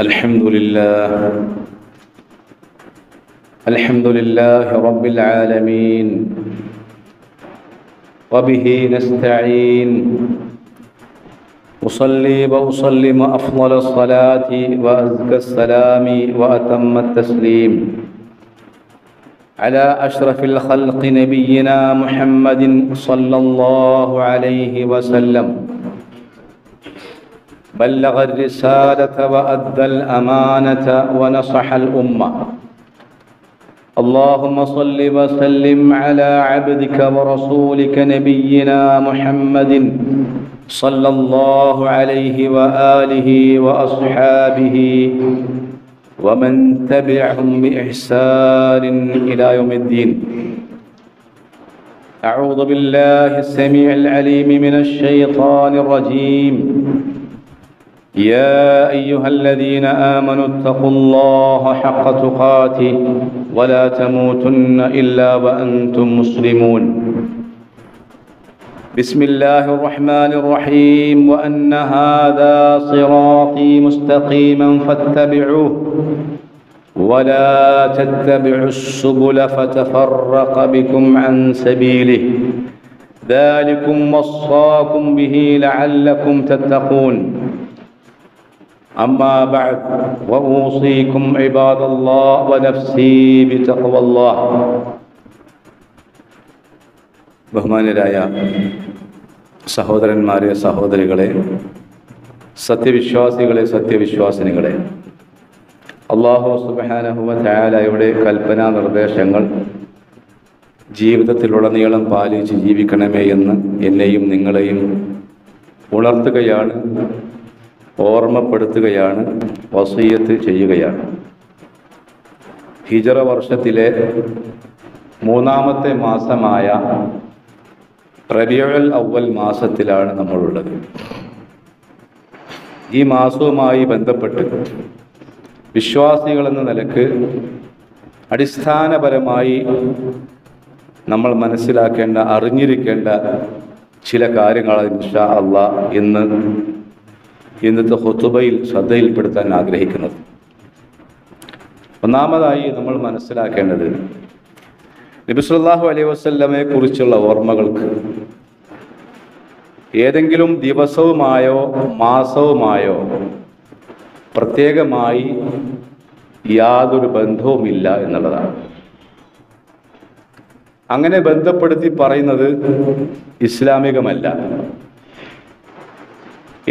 الحمد لله رب العالمين وبه نستعين أصلي وأسلم أفضل الصلاة وأزكى السلام وأتم التسليم على أشرف الخلق نبينا محمد صلى الله عليه وسلم بلغ الرسالة وأدى الأمانة ونصح الأمة اللهم صل وسلم على عبدك ورسولك نبينا محمد صلى الله عليه وآله وأصحابه ومن تبعهم بإحسان إلى يوم الدين. أعوذ بالله السميع العليم من الشيطان الرجيم. يا أيها الذين آمنوا اتقوا الله حق تقاته ولا تموتن إلا وأنتم مسلمون. بسم الله الرحمن الرحيم. وأن هذا صراطي مستقيما فاتبعوه ولا تتبعوا السبل فتفرق بكم عن سبيله ذلكم وصاكم به لعلكم تتقون. أما بعد وأوصيكم عباد الله ونفسي بتقوى الله. ബഹുമാന്യരായ സഹോദരന്മാരെ, സഹോദരികളെ, സത്യവിശ്വാസികളെ, സത്യവിശ്വാസിനികളെ, അല്ലാഹു സുബ്ഹാനഹു വ തആലയുടെ കൽപ്പനാ നിർദ്ദേശങ്ങൾ ജീവിതത്തിലുടനീളം പാലിച്ച് ജീവിക്കണമേ എന്ന് എന്നെയും നിങ്ങളെയും ഉണർത്തുകയാണ്, ഓർമ്മപ്പെടുത്തുകയാണ്, വസിയ്യത്ത് ചെയ്യുകയാണ്. ഹിജറ വർഷത്തിലെ മൂന്നാമത്തെ മാസമായ റബീഉൽ അവ്വൽ മാസത്തിലാണ് നമ്മളുള്ളത്. ഈ മാസവുമായി ബന്ധപ്പെട്ട് വിശ്വാസികളെന്ന നിലക്ക് അടിസ്ഥാനപരമായി നമ്മൾ മനസ്സിലാക്കേണ്ട, അറിഞ്ഞിരിക്കേണ്ട ചില കാര്യങ്ങളാണ് ഇൻഷാ അല്ലാഹ് ഇന്നത്തെ ഖുതുബയിൽ ശ്രദ്ധയിൽപ്പെടുത്താൻ ആഗ്രഹിക്കുന്നത്. ഒന്നാമതായി നമ്മൾ മനസ്സിലാക്കേണ്ടത്, നബി സല്ലല്ലാഹു അലൈഹി വസല്ലമയെ കുറിച്ചുള്ള ഓർമ്മകൾക്ക് ഏതെങ്കിലും ദിവസവുമായോ മാസവുമായോ പ്രത്യേകമായി യാതൊരു ബന്ധവുമില്ല എന്നുള്ളതാണ്. അങ്ങനെ ബന്ധപ്പെടുത്തി പറയുന്നത് ഇസ്ലാമികമല്ല.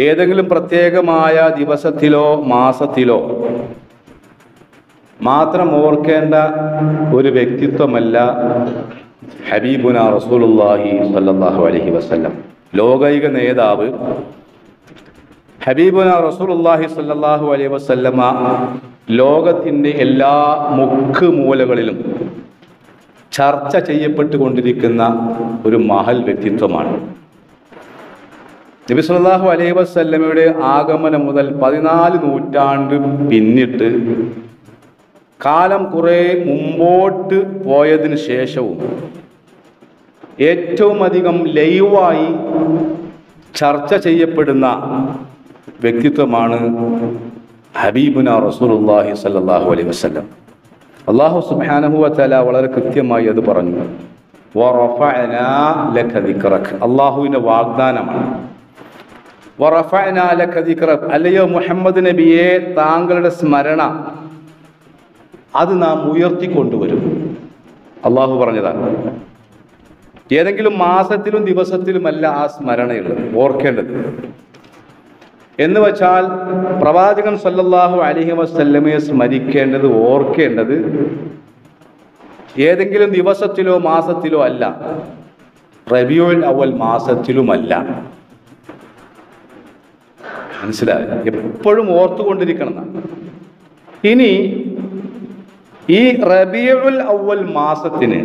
ഏതെങ്കിലും പ്രത്യേകമായ ദിവസത്തിലോ മാസത്തിലോ മാത്രം ഓർക്കേണ്ട ഒരു വ്യക്തിത്വമല്ല ഹബീബുന റസൂലുള്ളാഹി സ്വല്ലല്ലാഹു അലൈഹി വസല്ലം. ലോകൈക നേതാവ് ഹബീബുന റസൂലുള്ളാഹി സ്വല്ലല്ലാഹു അലൈഹി വസല്ലമ ലോകത്തിൻ്റെ എല്ലാ മുക്ക് മൂലകളിലും ചർച്ച ചെയ്യപ്പെട്ടുകൊണ്ടിരിക്കുന്ന ഒരു മഹൽ വ്യക്തിത്വമാണ്. നബി സല്ലല്ലാഹു അലൈഹി വസല്ലമയുടെ ആഗമനം മുതൽ 14 നൂറ്റാണ്ട് പിന്നിട്ട് കാലം കുറെ മുമ്പോട്ട് പോയതിനു ശേഷവും ഏറ്റവും അധികം ലൈവായി ചർച്ച ചെയ്യപ്പെടുന്ന വ്യക്തിത്വമാണ് ഹബീബുന റസൂലുള്ളാഹി സ്വല്ലല്ലാഹു അലൈഹി വസല്ലം. അല്ലാഹു സുബ്ഹാനഹു വ തആല വളരെ കൃത്യമായി അത് പറഞ്ഞു. വറഫഅനാ ലക ദിക്റക. അല്ലാഹുവിന്റെ വാഗ്ദാനമാണ്. വറഫഅനാ ലക ദിക്റക, അല്ലയോ മുഹമ്മദ് നബിയെ, താങ്കളുടെ സ്മരണ അത് നാം ഉയർത്തിക്കൊണ്ടുവരും. അള്ളാഹു പറഞ്ഞതാണ്. ഏതെങ്കിലും മാസത്തിലും ദിവസത്തിലുമല്ല ആ സ്മരണയുള്ളത്, ഓർക്കേണ്ടത്. എന്ന് വച്ചാൽ പ്രവാചകൻ സല്ലല്ലാഹു അലൈഹി വസല്ലമയെ സ്മരിക്കേണ്ടത്, ഓർക്കേണ്ടത് ഏതെങ്കിലും ദിവസത്തിലോ മാസത്തിലോ അല്ല, റബീഉൽ അവ്വൽ മാസത്തിലുമല്ല. മനസ്സിലായി? എപ്പോഴും ഓർത്തുകൊണ്ടിരിക്കണം. ഇനി ഈ റബീഉൽ അവ്വൽ മാസത്തിന്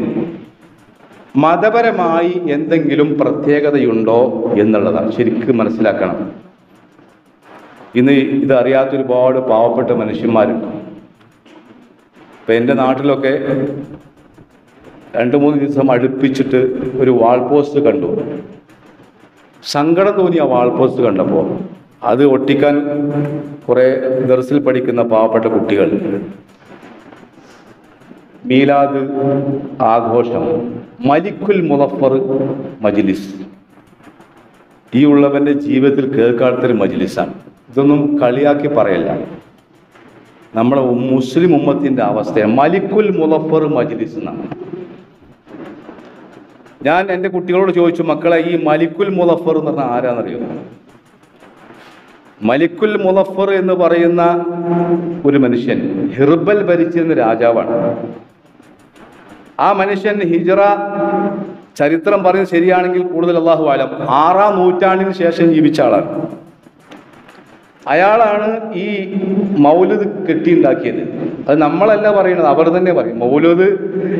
മതപരമായി എന്തെങ്കിലും പ്രത്യേകതയുണ്ടോ എന്നുള്ളതാണ് ശരിക്കും മനസ്സിലാക്കണം. ഇന്ന് ഇതറിയാത്ത ഒരുപാട് പാവപ്പെട്ട മനുഷ്യന്മാരുണ്ട്. ഇപ്പം എൻ്റെ നാട്ടിലൊക്കെ 2-3 ദിവസം അടുപ്പിച്ചിട്ട് ഒരു വാൾ പോസ്റ്റ് കണ്ടു. സങ്കടം തോന്നി ആ വാൾ പോസ്റ്റ് കണ്ടപ്പോൾ. അത് ഒട്ടിക്കാൻ കുറെ ദർസിൽ പഠിക്കുന്ന പാവപ്പെട്ട കുട്ടികൾ മീലാദ് ആഘോഷം മലിക്കുൽ മുളഫർ മജ്ലിസ്, ഈ ഉള്ളവന്റെ ജീവിതത്തിൽ കേൾക്കാത്തൊരു മജ്ലിസാണ്. ഇതൊന്നും കളിയാക്കി പറയല്ല, നമ്മളെ മുസ്ലിം ഉമ്മത്തിന്റെ അവസ്ഥയാണ്. മലിക്കുൽ മുളഫർ മജ്ലിസ് എന്നാണ്. ഞാൻ എൻ്റെ കുട്ടികളോട് ചോദിച്ചു, മക്കളെ ഈ മലിക്കുൽ മുളഫർ എന്ന് പറഞ്ഞാൽ ആരാന്നറിയോ? മലിക്കുൽ മുളഫർ എന്ന് പറയുന്ന ഒരു മനുഷ്യൻ ഹിർബൽ ഭരിച്ചിരുന്ന രാജാവാണ്. ആ മനുഷ്യൻ ഹിജ്റ ചരിത്രം പറയുന്നത് ശരിയാണെങ്കിൽ കൂടുതൽ അല്ലാഹു ആലം 6-ാം നൂറ്റാണ്ടിന് ശേഷം ജീവിച്ച ആളാണ്. അയാളാണ് ഈ മൗലിദ് കെട്ടിയുണ്ടാക്കിയത്. അത് നമ്മളല്ല പറയുന്നത്, അവർ തന്നെ പറയും. മൗലിദ്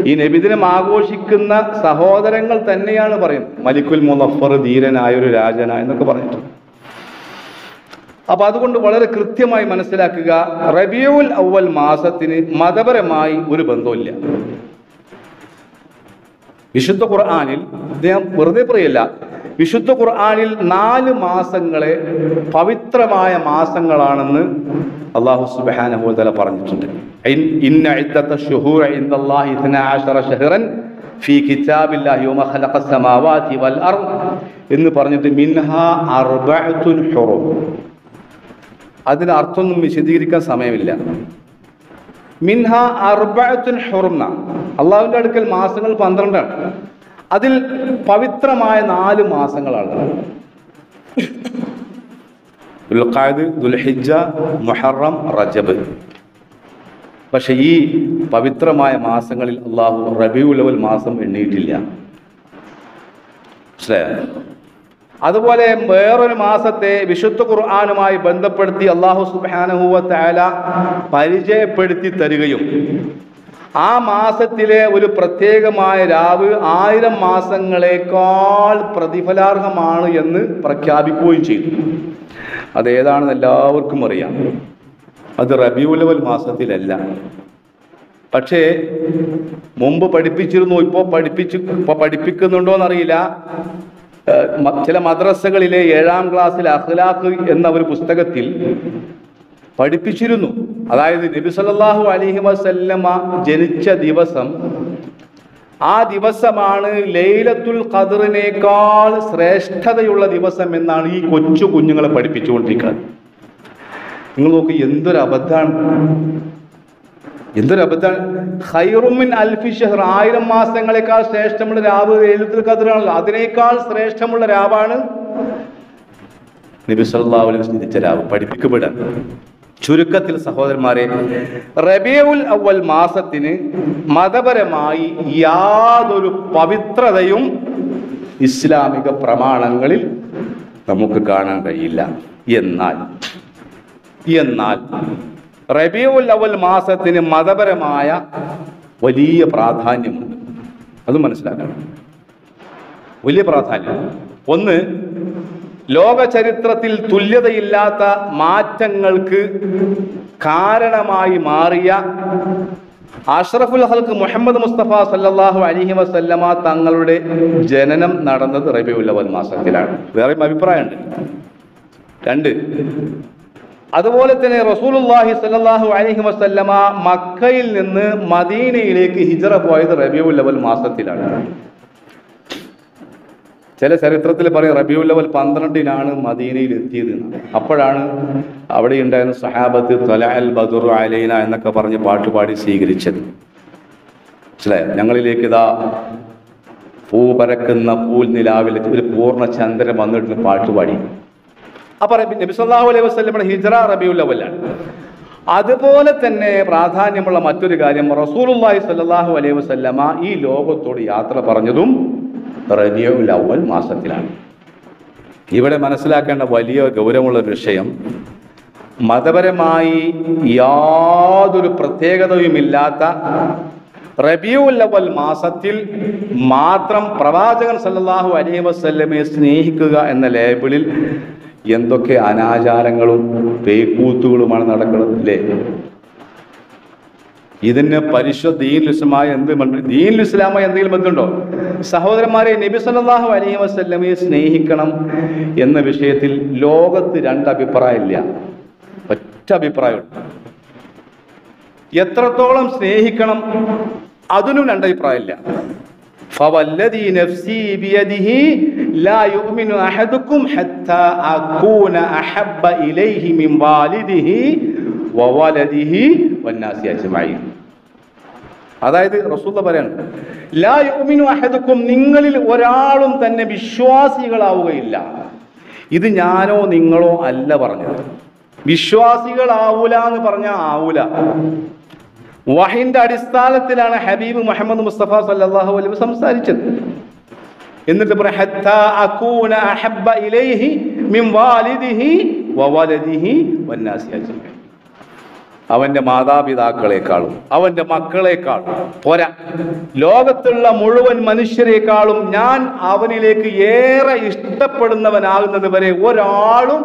ഈ നബിദിനം ആഘോഷിക്കുന്ന സഹോദരങ്ങൾ തന്നെയാണ് പറയുന്നത്. മലിക്കുൽ മുളഫർ ധീരനായ ഒരു രാജനായ എന്നൊക്കെ പറഞ്ഞിട്ട്. അപ്പൊ അതുകൊണ്ട് വളരെ കൃത്യമായി മനസ്സിലാക്കുക, റബീഉൽ അവ്വൽ മാസത്തിന് മതപരമായി ഒരു ബന്ധമില്ല. വിശുദ്ധ ഖുർആനിൽ, അദ്ദേഹം വെറുതെ പറയല്ല, വിശുദ്ധ ഖുർആനിൽ 4 മാസങ്ങളെ പവിത്രമായ മാസങ്ങളാണെന്ന് അല്ലാഹു സുബ്ഹാനഹു വ തആല പറഞ്ഞിട്ടുണ്ട്. ഇന്ന ഇദ്ദത ശുഹൂറ ഇൻദല്ലാഹി 12 ശഹ്റൻ ഫീ കിതാബില്ലാഹി വമാ ഖലഖസ് സമാവാതി വൽ അർദ് എന്ന് പറഞ്ഞിട്ട് മിൻഹാ അർബഅത്തുൻ ഹുറും. അതിന് അർത്ഥമൊന്നും വിശദീകരിക്കാൻ സമയമില്ല. മിൻഹ അർബഅത്തുൻ ഹുറും, അള്ളാഹുവിന്റെ അടുക്കൽ മാസങ്ങൾ 12ആണ്. അതിൽ പവിത്രമായ 4 മാസങ്ങളാണ്. ദുൽഖഅദ്, ദുൽഹിജ്ജ, മുഹറം, റജബ്. പക്ഷെ ഈ പവിത്രമായ മാസങ്ങളിൽ അള്ളാഹു റബീഉൽ അവ്വൽ മാസം എണ്ണിയിട്ടില്ല. മനസ്സിലായോ? അതുപോലെ വേറൊരു മാസത്തെ വിശുദ്ധ ഖുർആനുമായി ബന്ധപ്പെടുത്തി അല്ലാഹു സുബ്ഹാനഹു വ തആല പരിചയപ്പെടുത്തി തരികയും ആ മാസത്തിലെ ഒരു പ്രത്യേകമായ രാവ് 1000 മാസങ്ങളെക്കാൾ പ്രതിഫലാർഹമാണ് എന്ന് പ്രഖ്യാപിക്കുകയും ചെയ്തു. അതേതാണെന്ന് എല്ലാവർക്കും അറിയാം. അത് റബീഉൽ അവ്വൽ മാസത്തിലല്ല. പക്ഷേ മുമ്പ് പഠിപ്പിച്ചിരുന്നു, ഇപ്പോൾ പഠിപ്പിക്കുന്നുണ്ടോയെന്നറിയില്ല. ചില മദ്രസകളിലെ 7-ാം ക്ലാസ്സിൽ അഖ്ലാഖ് എന്ന ഒരു പുസ്തകത്തിൽ പഠിപ്പിച്ചിരുന്നു. അതായത് നബി സല്ലല്ലാഹു അലൈഹി വസല്ലമ ജനിച്ച ദിവസം, ആ ദിവസമാണ് ലൈലത്തുൽ ഖദ്റിനേക്കാൾ ശ്രേഷ്ഠതയുള്ള ദിവസം എന്നാണ് ഈ കൊച്ചു കുഞ്ഞുങ്ങളെ പഠിപ്പിച്ചുകൊണ്ടിരിക്കുന്നത്. നിങ്ങൾ നോക്ക്, എന്തൊരു അബദ്ധാണ്, എന്തൊരു അബദ്ധാണ്. ഖൈറും മിൻ അൽഫി ഷഹ്ർ, 1000 മാസങ്ങളെക്കാൾ ശ്രേഷ്ഠമുള്ള രാവ് ലൈലത്തുൽ ഖദ്റാണല്ലോ. അതിനേക്കാൾ ശ്രേഷ്ഠമുള്ള രാവാണ് നബി സല്ലല്ലാഹു അലൈഹി വസല്ലം ജനിച്ച രാവ്. പഠിപ്പിക്കപ്പെടാൻ ചുരുക്കത്തിൽ സഹോദരന്മാരെ, റബീഉൽ അവ്വൽ മാസത്തിന് മതപരമായി യാതൊരു പവിത്രതയും ഇസ്ലാമിക പ്രമാണങ്ങളിൽ നമുക്ക് കാണാൻ കഴിയില്ല. എന്നാൽ റബീഉൽ അവ്വൽ മാസത്തിന് മതപരമായ വലിയ പ്രാധാന്യമുണ്ട്. അത് മനസ്സിലാക്കണം, വലിയ പ്രാധാന്യം. ഒന്ന്, ലോക ചരിത്രത്തിൽ തുല്യതയില്ലാത്ത മാറ്റങ്ങൾക്ക് കാരണമായി മാറിയ അഷ്റഫുൽ ഖൽഖ് മുഹമ്മദ് മുസ്തഫ സല്ലല്ലാഹു അലൈഹി വസല്ലമ തങ്ങളുടെ ജനനം നടന്നത് റബീഉൽ അവ്വൽ മാസത്തിലാണ്. വേറെയും അഭിപ്രായമുണ്ട്. 2, അതുപോലെ തന്നെ റസൂലുള്ളാഹി സ്വല്ലല്ലാഹു അലൈഹി വസല്ലമ മക്കയിൽ നിന്ന് മദീനയിലേക്ക് ഹിജ്റ പോയത് റബീഉൽ അവ്വൽ മാസത്തിലാണ്. ചില ചരിത്രത്തിൽ പറയും റബീഉൽ അവ്വൽ 12-നാണ് മദീനയിൽ എത്തിയത്. അപ്പോഴാണ് അവിടെ ഉണ്ടായിരുന്ന സഹാബത്ത് ത്വലഅൽ ബദ്റു അലൈന എന്നൊക്കെ പറഞ്ഞ് പാട്ടുപാടി സ്വീകരിച്ചത്. മനസ്സിലായോ? ഞങ്ങളിലേക്ക് ഇതാ പൂ പരക്കുന്ന പൂൽ നിലാവിൽ ഒരു പൂർണ്ണ ചന്ദ്രൻ വന്നിട്ട് പാട്ടുപാടി. അപ്പൊ നബി സല്ലല്ലാഹു അലൈഹി വസല്ലമയുടെ ഹിജ്റ റബീഉൽ അവ്വലാണ്. അതുപോലെ തന്നെ പ്രാധാന്യമുള്ള മറ്റൊരു കാര്യം, റസൂലുള്ളാഹി സ്വല്ലല്ലാഹു അലൈഹി വസല്ലമ ഈ ലോകത്തോട് യാത്ര പറഞ്ഞതും റബീഉൽ അവ്വൽ മാസത്തിലാണ്. ഇവിടെ മനസ്സിലാക്കേണ്ട വലിയ ഗൗരവമുള്ള വിഷയം, മതപരമായി യാതൊരു പ്രത്യേകതയുമില്ലാത്ത റബീഉൽ അവ്വൽ മാസത്തിൽ മാത്രം പ്രവാചകൻ സല്ലല്ലാഹു അലൈഹി വസല്ലമയെ സ്നേഹിക്കുക എന്ന ലേബിളിൽ എന്തൊക്കെ അനാചാരങ്ങളും പേക്കൂത്തുകളുമാണ് നടക്കുന്നത് അല്ലേ? ഇതിന് പരിശുദ്ധ ദീനുൽ ഇസ്ലാമായി എന്തെങ്കിലും ബന്ധമുണ്ടോ? സഹോദരന്മാരെ, നബി സല്ലല്ലാഹു അലൈഹി വസല്ലമയെ സ്നേഹിക്കണം എന്ന വിഷയത്തിൽ ലോകത്ത് രണ്ട് അഭിപ്രായമില്ല, ഒറ്റ അഭിപ്രായമുണ്ട്. എത്രത്തോളം സ്നേഹിക്കണം അതിനും രണ്ടഭിപ്രായമില്ല. ഫവല്ലദീ നഫ്സി ബിയദിഹി ലാ യുഅ്മിനു അഹദുക്കും ഹത്താ അകൂന അഹബ്ബ ഇലൈഹി മിൻ വാലിദിഹി വവലദിഹി വന്നാസി അജ്മഈൻ. അതായത് റസൂൽ പറയാണ്, ലാ യുഅ്മിനു അഹദുക്കും, നിങ്ങളിൽ ഒരാളും തന്നെ വിശ്വാസികളാവുകയില്ല. ഇത് ഞാനോ നിങ്ങളോ അല്ല പറഞ്ഞത്. വിശ്വാസികളാവൂല എന്ന് പറഞ്ഞാൽ ആവൂല. വഹിന്റെ അടിസ്ഥാനത്തിലാണ് ഹബീബ് മുഹമ്മദ് മുസ്തഫ സല്ലല്ലാഹു അലൈഹി വസല്ലം സംസാരിച്ചത്. എന്നിട്ട് പറയാം, ഹത്താ അകൂന അഹബ്ബ ഇലൈഹി മിൻ വാലിദിഹി വവലദിഹി വന്നാസി അജ്മഈൻ. അവന്റെ മാതാപിതാക്കളെക്കാളും അവന്റെ മക്കളെക്കാളും പോരാ, ലോകത്തുള്ള മുഴുവൻ മനുഷ്യരെക്കാളും ഞാൻ അവനിലേക്ക് ഏറെ ഇഷ്ടപ്പെടുന്നവനാകുന്നത് വരെ ഒരാളും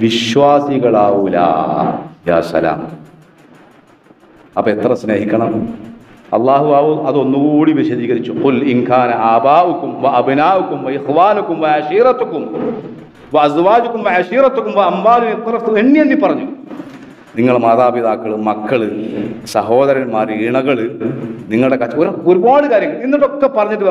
വിശ്വാസികളാവൂല. യാ സലാം. അപ്പൊ എത്ര സ്നേഹിക്കണം? അള്ളാഹു അതൊന്നുകൂടി വിശദീകരിച്ചു. ഖുൽ ഇൻ കാന ആബാഉകും വഅബ്നാഉകും വഇഖ്വാനുകും വഅശീറത്തുകും വഅസ്വാജുകും വഅശീറത്തുകും വഅംവാലുൻ ഇഖ്തറഫ്തും എണ്ണി പറഞ്ഞു. നിങ്ങളുടെ മാതാപിതാക്കൾ, മക്കള്, സഹോദരന്മാർ, ഇണകള്, നിങ്ങളുടെ ഒരുപാട് കാര്യങ്ങൾ, എന്നിട്ടൊക്കെ പറഞ്ഞിട്ട്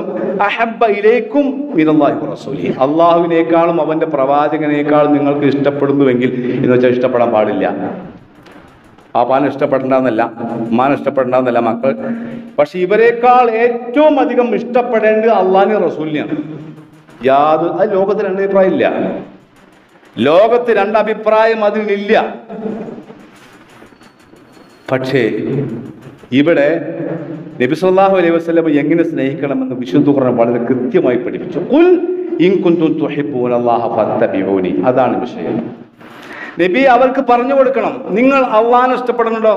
അഹബ്ബ ഇലൈക്കും മിനല്ലാഹി വറസൂലിഹി, അള്ളാഹുവിനേക്കാളും അവന്റെ പ്രവാചകനേക്കാളും നിങ്ങൾക്ക് ഇഷ്ടപ്പെടുന്നുവെങ്കിൽ എന്ന് വെച്ചാൽ ഇഷ്ടപ്പെടാൻ പാടില്ല. പാപ്പാനെ ഇഷ്ടപ്പെടേണ്ടെന്നല്ല, ഉമ്മാനെ ഇഷ്ടപ്പെടേണ്ടെന്നല്ല മക്കൾ. പക്ഷെ ഇവരെക്കാൾ ഏറ്റവും അധികം ഇഷ്ടപ്പെടേണ്ടത് അള്ളാഹിനെ റസൂലിനെയാണ്. അത് ലോകത്ത് രണ്ടഭിപ്രായം ഇല്ല. ലോകത്ത് രണ്ടഭിപ്രായം അതിനില്ല. പക്ഷേ ഇവിടെ നബി സല്ലല്ലാഹു അലൈഹി വസല്ലം എങ്ങനെ സ്നേഹിക്കണമെന്ന് വിശുദ്ധ ഖുർആൻ വളരെ കൃത്യമായി പഠിപ്പിച്ചു. ഖുൽ ഇൻ കുൻതും തുഹിബ്ബൂനല്ലാഹ ഫത്തബിഊനി. അതാണ് വിഷയം. നബി അവർക്ക് പറഞ്ഞു കൊടുക്കണം, നിങ്ങൾ അള്ളാഹിനെ ഇഷ്ടപ്പെടുന്നുണ്ടോ?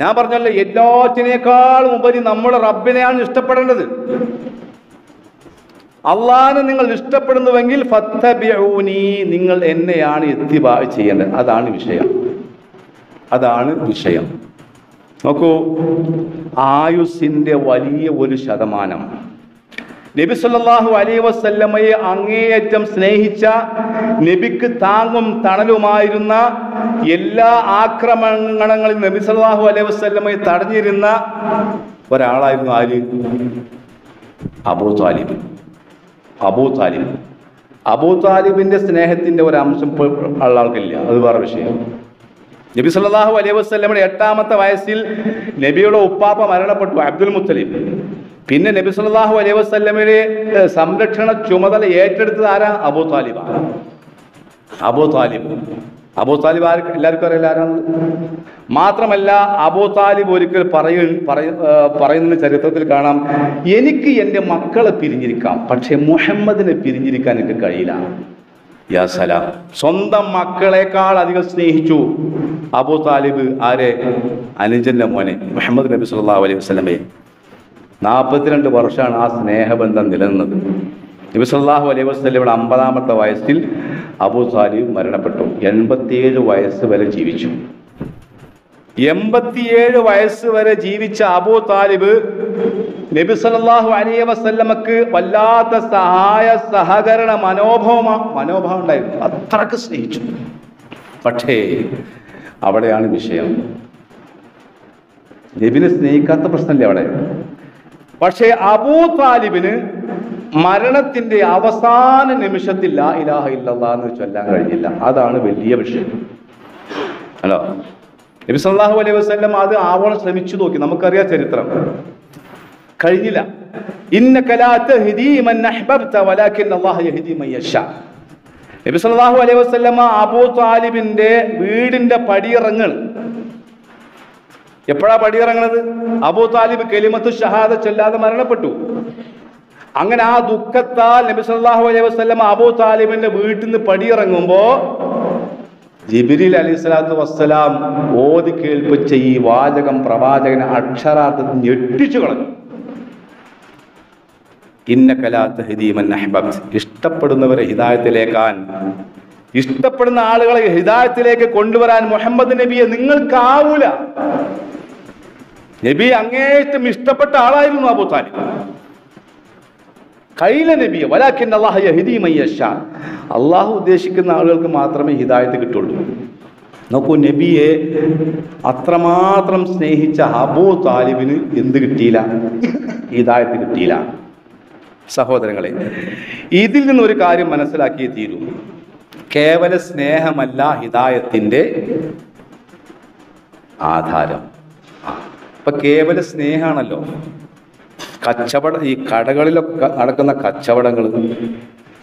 ഞാൻ പറഞ്ഞല്ലോ, എല്ലാറ്റിനേക്കാളും ഉപരി നമ്മുടെ റബ്ബിനെയാണ് ഇഷ്ടപ്പെടേണ്ടത്. അള്ളാഹിനെ നിങ്ങൾ ഇഷ്ടപ്പെടുന്നുവെങ്കിൽ ഫത്തബിഊനി, നിങ്ങൾ എന്നെയാണ് ഇത്തിബാ ചെയ്യേണ്ടത്. അതാണ് വിഷയം. അതാണ് വിഷയം. നോക്കൂ, ആയുസ്സിന്റെ വലിയ ഒരു ശതമാനം നബി സല്ലല്ലാഹു അലൈഹി വസല്ലമയെ അങ്ങേയറ്റം സ്നേഹിച്ച, നബിക്ക് താങ്ങും തണലുമായിരുന്ന, എല്ലാ ആക്രമണങ്ങളിൽ നബി സല്ലല്ലാഹു അലൈഹി വസല്ലമയെ തടഞ്ഞിരുന്ന ഒരാളായിരുന്നു ആര്? അബൂ താലിബ്. അബൂ താലിബിന്റെ സ്നേഹത്തിന്റെ ഒരു അംശം ആൾക്കില്ല. അത് വേറെ വിഷയം. നബി സല്ലല്ലാഹു അലൈഹി വസല്ലമയുടെ 8ാമത്തെ വയസ്സിൽ നബിയുടെ ഉപ്പാപ്പ മരണപ്പെട്ടു, അബ്ദുൽ മുത്തലിബ്. പിന്നെ നബി സല്ലല്ലാഹു അലൈഹി വസല്ലമയുടെ സംരക്ഷണ ചുമതല ഏറ്റെടുത്തത് ആരാ? അബൂ താലിബാണ്. അബൂ താലിബ് എല്ലാവർക്കും അറിയില്ല ആരാണ്. മാത്രമല്ല അബൂ താലിബ് ഒരിക്കൽ പറയുന്ന ചരിത്രത്തിൽ കാണാം, എനിക്ക് എൻ്റെ മക്കളെ പിരിഞ്ഞിരിക്കാം, പക്ഷെ മുഹമ്മദിനെ പിരിഞ്ഞിരിക്കാൻ എനിക്ക് കഴിയില്ല. യാ സലാം. സ്വന്തം മക്കളെക്കാൾ അധികം സ്നേഹിച്ചു അബൂ താലിബ് ആരെ? അനുജന്റെ മോനെ മുഹമ്മദ് നബി സല്ലല്ലാഹു അലൈഹി വസല്ലമയെ. 42 വർഷമാണ് ആ സ്നേഹബന്ധം നിലനിന്നത്. നബി സല്ലല്ലാഹു അലൈഹി വസല്ലമയുടെ 50ാമത്തെ വയസ്സിൽ അബൂ താലിബ് മരണപ്പെട്ടു. 87 വയസ്സ് വരെ ജീവിച്ചു. 87 വയസ്സ് വരെ ജീവിച്ച അബൂ താലിബ് നബി സല്ലല്ലാഹു അലൈഹി വസല്ലമക്ക് വല്ലാത്ത സഹായ സഹകരണ മനോഭാവം ഉണ്ടായിരുന്നു. അത്രക്ക് സ്നേഹിച്ചു. പക്ഷേ അവിടെയാണ് വിഷയം. നബിനെ സ്നേഹിക്കാത്ത പ്രശ്നമില്ല അവിടെ. പക്ഷേ അബൂ താലിബിന് മരണത്തിന്റെ അവസാന നിമിഷത്തിൽ ലാ ഇലാഹ ഇല്ലല്ലാഹ് എന്ന് ചൊല്ലാൻ കഴിഞ്ഞില്ല. അതാണ് വലിയ വിഷയം. ഹലോ, നബി സല്ലല്ലാഹു അലൈഹി വസല്ലം അത് ആവോളം ശ്രമിച്ചു നോക്കി. നമുക്കറിയാം ചരിത്രം. കഴിഞ്ഞില്ല. ഇന്നക ലാ തഹ്ദീ മൻ അഹ്ബബ്ത വലാകിൻ അല്ലാഹു യഹ്ദീ മൻ യശാ. നബി സല്ലല്ലാഹു അലൈഹി വസല്ലം അബൂ താലിബിന്റെ വീടിന്റെ പടിയിറങ്ങണ്. എപ്പോഴാ പടിയിറങ്ങണത്? അബൂ താലിബ് കലിമത്തു ഷഹാദ ചൊല്ലാതെ മരണപ്പെട്ടു. അങ്ങനെ ആ ദുഃഖത്താൽ നബി സല്ലല്ലാഹു അലൈഹി വസല്ലം അബൂ താലിബിന്റെ വീട്ടിൽ നിന്ന് പടിയിറങ്ങുമ്പോ ജിബ്രീൽ അലൈഹിസ്സലാത്തു വസ്സലാം ഓതി കേൾപ്പിച്ച ഈ വാചകം പ്രവാചകനെ അക്ഷരാർത്ഥത്തിൽ ഞെട്ടിച്ചു കളഞ്ഞു. ഇന്നക ലാ തഹ്ദീ മൻ അഹ്ബബ്ത. ഇഷ്ടപ്പെടുന്നവരെ ഹിദായത്തിലേക്കാൻ, ഇഷ്ടപ്പെടുന്ന ആളുകളെ ഹിദായത്തിലേക്ക് കൊണ്ടുവരാൻ മുഹമ്മദ് നബിയെ നിങ്ങൾക്കാവൂല. നബി അങ്ങേയറ്റം ഇഷ്ടപ്പെട്ട ആളായിരുന്നു അബൂ താലിബ്. കൈല നബിയെ വലാകിൻ അല്ലാഹു യഹ്ദി മൻ യശാ. അള്ളാഹു ഉദ്ദേശിക്കുന്ന ആളുകൾക്ക് മാത്രമേ ഹിദായത്ത് കിട്ടുള്ളൂ. നോക്കൂ, നബിയെ അത്രമാത്രം സ്നേഹിച്ച അബൂ താലിബിന് എന്ത് കിട്ടിയില്ല? ഹിദായത്ത് കിട്ടിയില്ല. സഹോദരങ്ങളെ, ഇതിൽ നിന്നൊരു കാര്യം മനസ്സിലാക്കിയേ തീരൂ. കേവല സ്നേഹമല്ല ഹിദായത്തിൻ്റെ ആധാരം. ഇപ്പൊ കേവല സ്നേഹമാണല്ലോ കച്ചവടം. ഈ കടകളിലൊക്കെ നടക്കുന്ന കച്ചവടങ്ങൾ,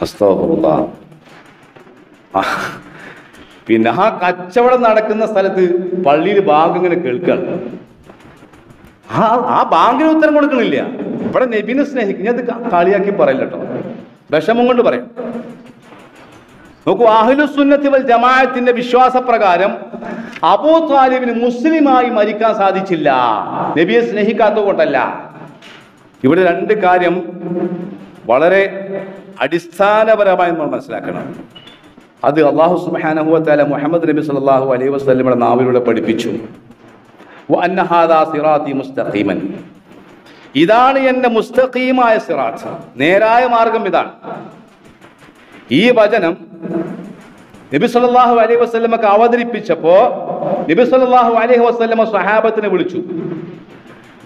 അസ്തഗ്ഫിറുല്ലാഹ്, പിന്നെ ആ കച്ചവടം നടക്കുന്ന സ്ഥലത്ത് പള്ളിയിൽ ബാങ്ക് ഇങ്ങനെ കേൾക്കുകയാണ്. ആ ബാങ്കിന് ഉത്തരം കൊടുക്കണില്ല. ഇവിടെ നബിനെ സ്നേഹിക്കും. ഞാൻ ഇത് കളിയാക്കി പറയില്ല കേട്ടോ, വിഷമം കൊണ്ട് പറയും. നോക്കൂ, അഹ്ലുസുന്നത്തി വൽ ജമാഅത്തിന്റെ വിശ്വാസപ്രകാരം അബൂ ത്വാലിബിന് മുസ്ലിമായി മരിക്കാൻ സാധിച്ചില്ല, നബിയെ സ്നേഹിക്കാത്തത് കൊണ്ടല്ല. ഇവിടെ രണ്ട് കാര്യം വളരെ അടിസ്ഥാനപരമായി നമ്മൾ മനസ്സിലാക്കണം. അത് അല്ലാഹു സുബ്ഹാനഹു വ തആല മുഹമ്മദ് നബി സല്ലല്ലാഹു അലൈഹി വസല്ലമയുടെ നാവിലൂടെ പഠിപ്പിച്ചു. വഅന്ന ഹാദാ സിറാത്തി മുസ്തഖീമൻ, ഇതാണ് എൻ്റെ മുസ്തഖീമായ സിറാത്ത്, നേരായ മാർഗം ഇതാണ്. ഈ വചനം നബി സല്ലല്ലാഹു അലൈഹി വസല്ലമക്ക് അവതരിപ്പിച്ചപ്പോ നബി സല്ലല്ലാഹു അലൈഹി വസല്ലമ സ്വഹാബത്തിനെ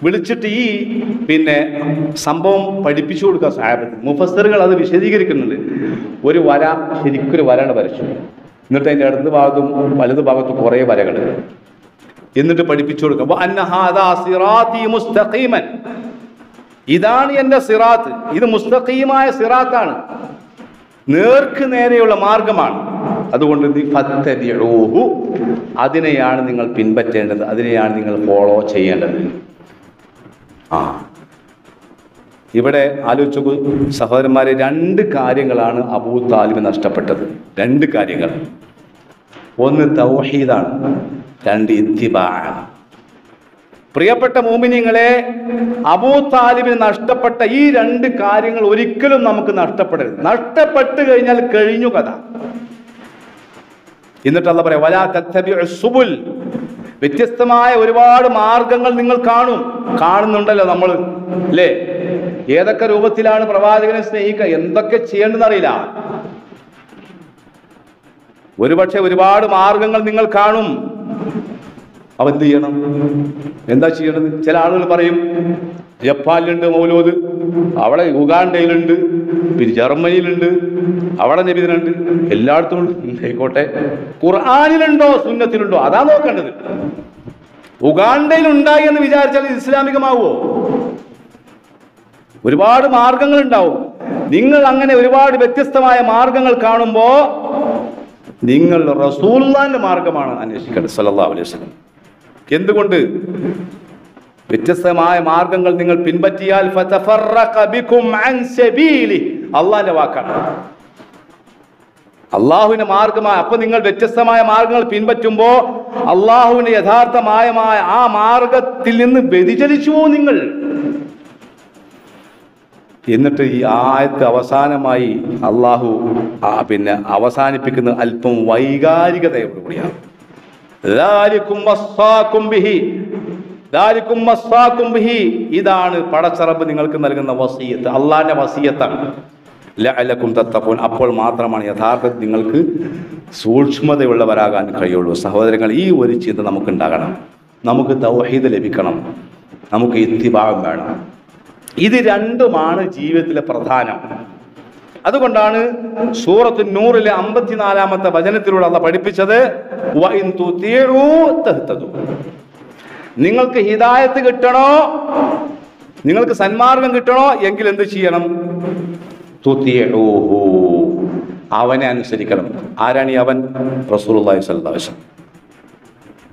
വിളിച്ചിട്ട് ഈ സംഭവം പഠിപ്പിച്ചു കൊടുക്കുക സ്വഹാബത്തിന്. മുഫസ്സിറുകൾ അത് വിശദീകരിക്കുന്നുണ്ട്. ഒരു വര, ശരിക്കൊരു വരാണ് വരച്ചു. എന്നിട്ട് അതിൻ്റെ ഇടത് ഭാഗത്തും വലതു ഭാഗത്തും കുറേ വരകൾ, എന്നിട്ട് പഠിപ്പിച്ചു കൊടുക്കുക. അന്ന ഹാദാ സിറാത്തി മുസ്തഖീമൻ, ഇതാണ് എൻ്റെ സിറാത്ത്, ഇത് മുസ്തഖീമായ സിറാത്താണ്, നേർക്ക് നേരെയുള്ള മാർഗമാണ്. അതുകൊണ്ട് ഫത്തബിഊഹു, അതിനെയാണ് നിങ്ങൾ പിൻപറ്റേണ്ടത്, അതിനെയാണ് നിങ്ങൾ ഫോളോ ചെയ്യേണ്ടത്. ഇവിടെ ആലോചിച്ചു സഹോദരന്മാരെ, രണ്ട് കാര്യങ്ങളാണ് അബൂ താലിബ് നഷ്ടപ്പെട്ടത്. രണ്ട് കാര്യങ്ങൾ. ഒന്ന് തൗഹീദാണ്, രണ്ട് ഇത്തിബാഅ്. പ്രിയപ്പെട്ട മുഅ്മിനീങ്ങളെ, അബൂ താലിബിന് നഷ്ടപ്പെട്ട ഈ രണ്ട് കാര്യങ്ങൾ ഒരിക്കലും നമുക്ക് നഷ്ടപ്പെടരുത്. നഷ്ടപ്പെട്ടു കഴിഞ്ഞാൽ കഴിഞ്ഞു കഥ. എന്നിട്ട് അല്ലാഹു പറയാം, വലാ തത്തബിഉ സുബുൽ, വ്യത്യസ്തമായ ഒരുപാട് മാർഗങ്ങൾ നിങ്ങൾ കാണുന്നുണ്ടല്ലോ നമ്മൾ, അല്ലേ? ഏതൊക്കെ രൂപത്തിലാണ് പ്രവാചകനെ സ്നേഹിക്കുക, എന്തൊക്കെ ചെയ്യേണ്ടെന്ന് അറിയില്ല. ഒരുപക്ഷെ ഒരുപാട് മാർഗങ്ങൾ നിങ്ങൾ കാണും. അവ എന്ത് ചെയ്യണം? എന്താ ചെയ്യണത്? ചില ആളുകൾ പറയും ജപ്പാനിലുണ്ട് മൗലൂദ്, അവിടെ ഉഗാണ്ടയിലുണ്ട്, പിന്നെ ജർമ്മനിയിലുണ്ട്, അവിടെ നബിദിനുണ്ട്, എല്ലായിടത്തും ആയിക്കോട്ടെ. ഖുർആനിലുണ്ടോ സുന്നത്തിലുണ്ടോ അതാ നോക്കേണ്ടത്. ഉഗാണ്ടയിൽ ഉണ്ടായി എന്ന് വിചാരിച്ചാൽ ഇസ്ലാമികമാവോ? ഒരുപാട് മാർഗങ്ങൾ ഉണ്ടാവും. നിങ്ങൾ അങ്ങനെ ഒരുപാട് വ്യത്യസ്തമായ മാർഗങ്ങൾ കാണുമ്പോ നിങ്ങൾ റസൂലുള്ളാഹിന്റെ മാർഗമാണ് അന്വേഷിക്കേണ്ടത് സല്ലല്ലാഹു അലൈഹി വസല്ലം. എന്തുകൊണ്ട്? വ്യത്യസ്തമായ മാർഗങ്ങൾ നിങ്ങൾ പിൻപറ്റിയാൽ ഫതഫറഖ ബികും അൻ സബീലി, അല്ലാഹുവിന്റെ വാക്കാണ്, അള്ളാഹുവിന്റെ മാർഗമായ. അപ്പൊ നിങ്ങൾ വ്യത്യസ്തമായ മാർഗങ്ങൾ പിൻപറ്റുമ്പോ അള്ളാഹുവിന്റെ യഥാർത്ഥമായ ആ മാർഗത്തിൽ നിന്ന് വ്യതിചലിച്ചു പോകും നിങ്ങൾ. എന്നിട്ട് ഈ ആയത്ത് അവസാനമായി അള്ളാഹു അവസാനിപ്പിക്കുന്ന അല്പം വൈകാരികതയോടുകൂടിയാണ്. ഇതാണ് പടച്ചറബ് നിങ്ങൾക്ക് നൽകുന്ന വസിയത്ത്, അള്ളാഹിന്റെ വസിയത്താണ്. ലഅല്ലക്കും തത്തഖൂൻ, അപ്പോൾ മാത്രമാണ് യഥാർത്ഥത്തിൽ നിങ്ങൾക്ക് സൂക്ഷ്മതയുള്ളവരാകാൻ കഴിയുള്ളൂ. സഹോദരങ്ങൾ, ഈ ഒരു ചിന്ത നമുക്കുണ്ടാകണം. നമുക്ക് തൗഹീദ് ലഭിക്കണം, നമുക്ക് ഇത്തിബാഅ് വേണം. ഇത് രണ്ടുമാണ് ജീവിതത്തിലെ പ്രധാനം. അതുകൊണ്ടാണ് സൂറത്തു നൂറിലെ 54-ാമത്തെ വചനത്തിലൂടെ അല്ലാഹു പഠിപ്പിച്ചത്, വഇൻ തുതീഉ തഹ്തദു, നിങ്ങൾക്ക് ഹിദായത്ത് കിട്ടണോ, നിങ്ങൾക്ക് സന്മാർഗം കിട്ടണോ എങ്കിൽ എന്ത് ചെയ്യണം? തുതീഉഹു, അവനെ അനുസരിക്കണം. ആരാണ് ഈ അവൻ? റസൂലുള്ളാഹി സ്വല്ലല്ലാഹു അലൈഹി വസല്ലം.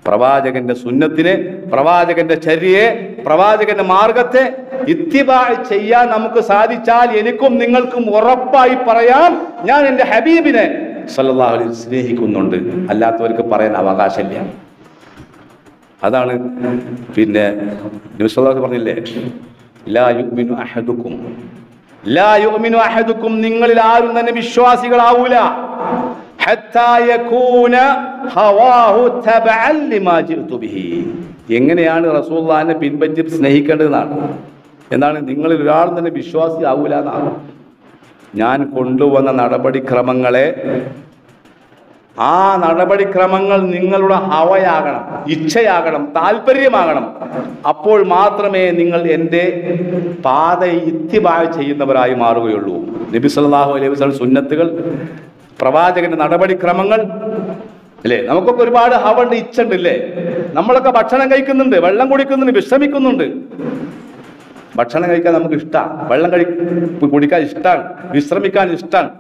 പ്രവാചകന്റെ സുന്നത്തിനെ, പ്രവാചകന്റെ ചര്യയെ, പ്രവാചകന്റെ മാർഗത്തെ ഇത്തിബാഅ് ചെയ്യാൻ നമുക്ക് സാധിച്ചാൽ എനിക്കും നിങ്ങൾക്കും ഉറപ്പായി പറയാം, ഞാൻ എൻ്റെ ഹബീബിനെ സല്ലല്ലാഹു അലൈഹി വസല്ലം സ്നേഹിക്കുന്നുണ്ട്. അല്ലാത്തവർക്ക് പറയാൻ അവകാശമില്ല. അതാണ് നബി സല്ലല്ലാഹു അലൈഹി വസല്ലം പറഞ്ഞില്ലേ, ലാ യുഅ്മിനു അഹദുക്കും, നിങ്ങളിൽ ആരും തന്നെ വിശ്വാസികളാവൂല, ഹത്താ യകൂന ഹവാഹു തബഅൻ ലിമാ ജിഅ്തു ബിഹി. എങ്ങനെയാണ് റസൂലുള്ളാഹിനെ പിൻപറ്റി സ്നേഹിക്കേണ്ടതെന്നാണ്. എന്താണ്? നിങ്ങളിൽ ഒരാളും തന്നെ വിശ്വാസി ആവൂല എന്നാണ്. ഞാൻ കൊണ്ടുവന്ന നടപടിക്രമങ്ങളെ, ആ നടപടിക്രമങ്ങൾ നിങ്ങളുടെ ഹവയാകണം, ഇച്ഛയാകണം, താല്പര്യമാകണം. അപ്പോൾ മാത്രമേ നിങ്ങൾ എൻ്റെ പാതയെ ഇത്തിബാ ചെയ്യുന്നവരായി മാറുകയുള്ളൂ. നബി സല്ലല്ലാഹു അലൈഹി വസല്ലം സുന്നത്തുകൾ, പ്രവാചകന്റെ നടപടിക്രമങ്ങൾ അല്ലേ? നമുക്കൊക്കെ ഒരുപാട് ഹവണ്ട്, ഇച്ഛണ്ട് ഇല്ലേ? നമ്മളൊക്കെ ഭക്ഷണം കഴിക്കുന്നുണ്ട്, വെള്ളം കുടിക്കുന്നുണ്ട്, വിശ്രമിക്കുന്നുണ്ട്. ഭക്ഷണം കഴിക്കാൻ നമുക്ക് ഇഷ്ടമാണ്, വെള്ളം കുടിക്കാൻ ഇഷ്ടമാണ്, വിശ്രമിക്കാൻ ഇഷ്ടമാണ്.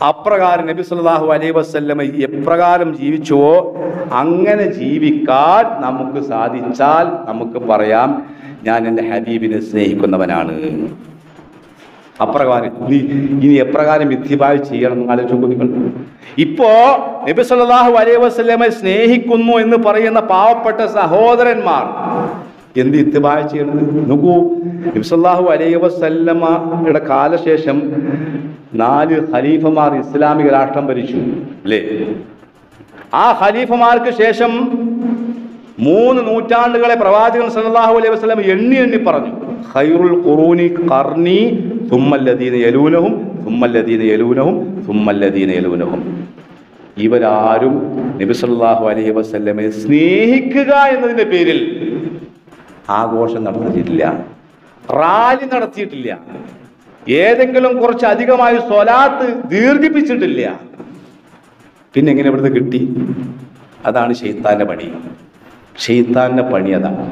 അപ്രകാരം നബി സല്ലല്ലാഹു അലൈഹി വസല്ലം എപ്രകാരം ജീവിച്ചുവോ അങ്ങനെ ജീവിക്കാൻ നമുക്ക് സാധിച്ചാൽ നമുക്ക് പറയാം, ഞാൻ എൻ്റെ ഹബീബിനെ സ്നേഹിക്കുന്നവനാണ്. അപ്രകാരം ഇനി എപ്രകാരം ഇത്തിബാ ചെയ്യണം എന്ന് ആലോചിച്ചു നിങ്ങൾ. ഇപ്പോ നബി സല്ലല്ലാഹു അലൈഹി വസല്ലമയെ സ്നേഹിക്കുന്നു എന്ന് പറയുന്ന പാവപ്പെട്ട സഹോദരന്മാർ എന്ത് ഇത്തിബാ ചെയ്യണം നോക്കൂ. നബി സല്ലല്ലാഹു അലൈഹി വസല്ലമയുടെ കാലശേഷം 4 ഖലീഫമാർ ഇസ്ലാമിക രാഷ്ട്രം ഭരിച്ചു അല്ലേ? ആ ഖലീഫമാർക്ക് ശേഷം 3 നൂറ്റാണ്ടുകളെ പ്രവാചകൻ സല്ലല്ലാഹു അലൈഹി വസല്ലം എണ്ണി പറഞ്ഞു. ഖൈറുൽ ഖുറൂനി ഖർനി സുമ്മല്ലദീന യലൂനഹും സുമ്മല്ലദീന യലൂനഹും സുമ്മല്ലദീന യലൂനഹും. ഇവരാരും നബി സല്ലല്ലാഹു അലൈഹി വസല്ലമയെ സ്നേഹിക്കുക എന്നതിന്റെ പേരിൽ ആഘോഷം നടത്തിയിട്ടില്ല, റാലി നടത്തിയിട്ടില്ല, ഏതെങ്കിലും കുറച്ച് അധികമായി സ്വലാത്ത് ദീർഘിപ്പിച്ചിട്ടില്ല. പിന്നെ എങ്ങനെ ഇവിടുന്ന് കിട്ടി? അതാണ് ശൈത്താന്റെ പണി. ശൈത്താന്റെ പണി അതാണ്.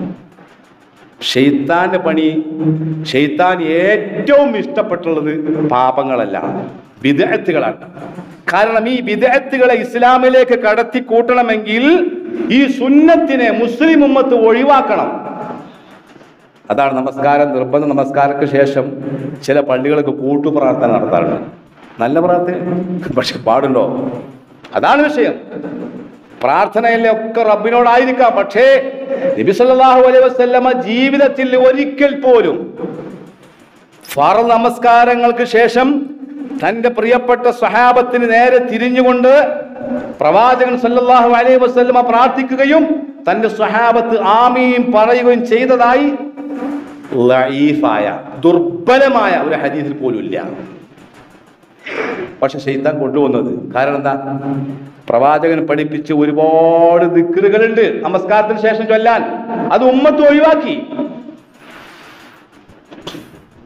ശൈത്താന്റെ പണി, ശൈത്താൻ ഏറ്റവും ഇഷ്ടപ്പെട്ടുള്ളത് പാപങ്ങളല്ല, ബിദ്അത്തുകളാണ്. കാരണം ഈ ബിദ്അത്തുകളെ ഇസ്ലാമിലേക്ക് കടത്തി കൂട്ടണമെങ്കിൽ ഈ സുന്നത്തിനെ മുസ്ലിം ഉമ്മത്ത് ഒഴിവാക്കണം. അതാണ് നമസ്കാരം, നിർബന്ധ നമസ്കാരത്തിന് ശേഷം ചില പള്ളികളൊക്കെ കൂട്ടുപ്രാർത്ഥന നടത്താറുണ്ട്. നല്ല പ്രാർത്ഥന, പക്ഷെ പാടുണ്ടോ? അതാണ് വിഷയം. പ്രാർത്ഥനയല്ലേ ഒക്കെ റബ്ബിനോടായിരിക്കാം, പക്ഷേ നബി സല്ലല്ലാഹു അലൈഹി വസല്ലമ ജീവിതത്തിൽ ഒരിക്കൽ പോലും ഫർള് നമസ്കാരങ്ങൾക്ക് ശേഷം തന്റെ പ്രിയപ്പെട്ട സ്വഹാബത്തിന് നേരെ തിരിഞ്ഞുകൊണ്ട് പ്രവാചകൻ സല്ലല്ലാഹു അലൈഹി വസല്ലമ പ്രാർത്ഥിക്കുകയും തന്റെ സ്വഹാബത്ത് ആമീൻ പറയുകയും ചെയ്തതായി ലഈഫായ, ദുർബലമായ ഒരു ഹദീസിൽ പോലും ഇല്ല. പക്ഷെ ശൈത്താൻ കൊണ്ടുവന്നത് കാരണം എന്താ? പ്രവാചകൻ പഠിപ്പിച്ച് ഒരുപാട് ദിക്റുകളുണ്ട് നമസ്കാരത്തിന് ശേഷം ചൊല്ലാൻ, അത് ഉമ്മത്ത് ഒഴിവാക്കി.